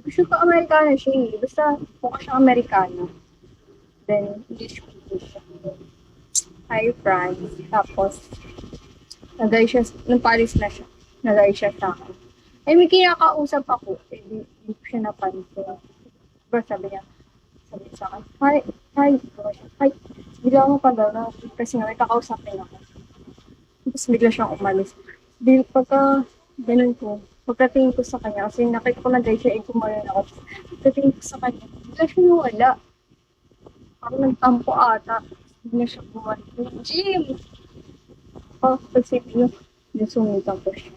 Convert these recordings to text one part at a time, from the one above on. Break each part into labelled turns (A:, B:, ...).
A: Gusto ko Amerikano siya eh. Basta mukha siyang Amerikano. Then, English speaking siya. Hi, France. Tapos, nagay siya, nung Paris na siya, nagay siya sa akin. Eh, may kinakausap ako. Eh, di ko siya napansin. Diba sabi niya, sabi niya sa akin, hi, hi, diba siya, hi. Bigla mo pa daw na, kasi nga may kakausapin ako. Tapos bigla siyang umalis. Di, ganun ko, pagkatingin ko sa kanya, kasi nakita ko na guys siya, eh, kumain ako. Pagkatingin ko sa kanya, bigla siya nawala. Parang nagtampo ata. Hindi na siya bumalik. Jim! Oh, kasi yung sumitan ko siya.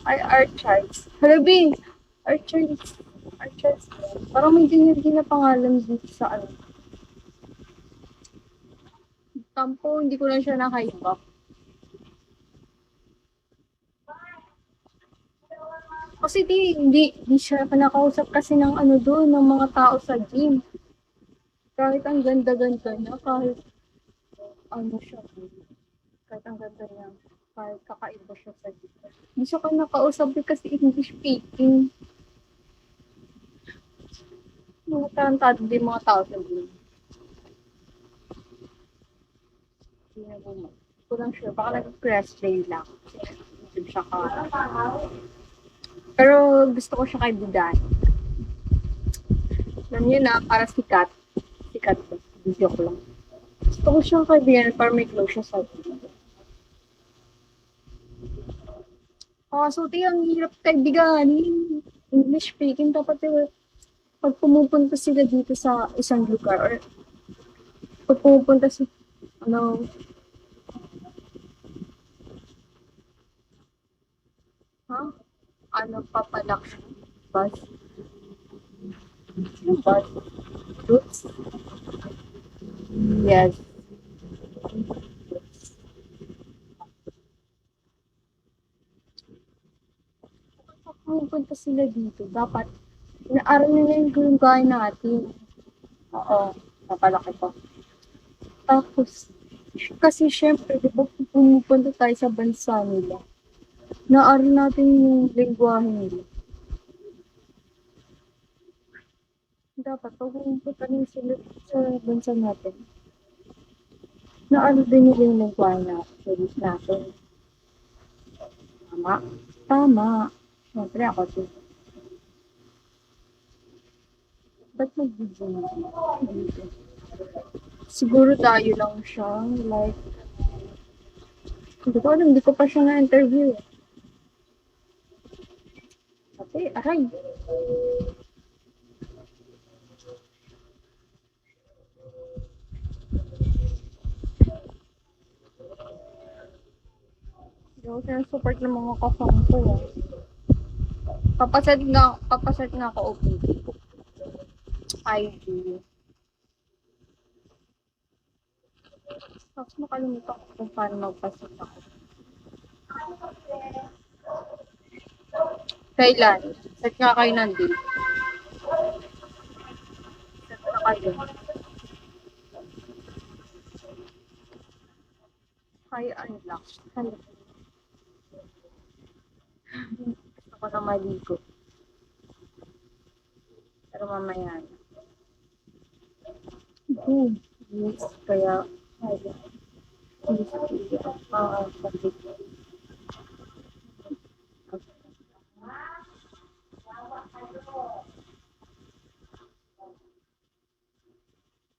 A: Ay, Archives. Halabi! Archives. Archives. Parang may ganyan din na pangalan dito sa ano. Tampo, hindi ko lang siya nakaibak. Kasi hindi siya pinakausap kasi ng ano doon, ng mga tao sa gym. Kahit ang ganda-ganda niya, kahit ano siya, kahit ang ganda niya, kahit kakaiba siya sa gym. Hindi siya ka nakausap kasi English speaking. Mga tarantado din mga tao sa gym. Hindi na mo. Hindi ko lang sure. Baka nag-press play lang. YouTube siya ka. Pero gusto ko siya kay Budan. Alam niyo na, para sikat. Sikat ko. Video ko lang. Gusto ko siyang kaibigan para may close siya sa akin. So, ang hirap kaibigan. English speaking, dapat pag pumupunta sila dito sa isang lugar or pag pumupunta sa ano, ha? Ano, papalak siya. Bus. Yung bus. Roots? Yes. Pag pumupunta sila dito, dapat inaaral nila yung gaya natin. Oo, napalaki ko. Tapos, kasi syempre, di ba, pumupunta tayo sa bansa nila. Naaral natin yung lingwahe nila. Dapat, pag pumunta rin sila sa bansa natin, naaral din nila yung lingwahe natin. Tama? Tama. Syempre, ako din. Ba't mag-video dito? Siguro tayo lang siya. Like, hindi ko alam, hindi ko pa siya na-interview. Kasi, aray, hindi ako sinasupport ng mga kasama ko. Papaset nga ako OPT. ID. Tapos makalimutan ko kung paano magpaset ako. Kailan? Set nga kayo ng date. Set na kayo. Kayo unlock. Kayo. Gusto ko na maligo. Pero mamaya na. Yes, kaya, ayun. Yes, kaya,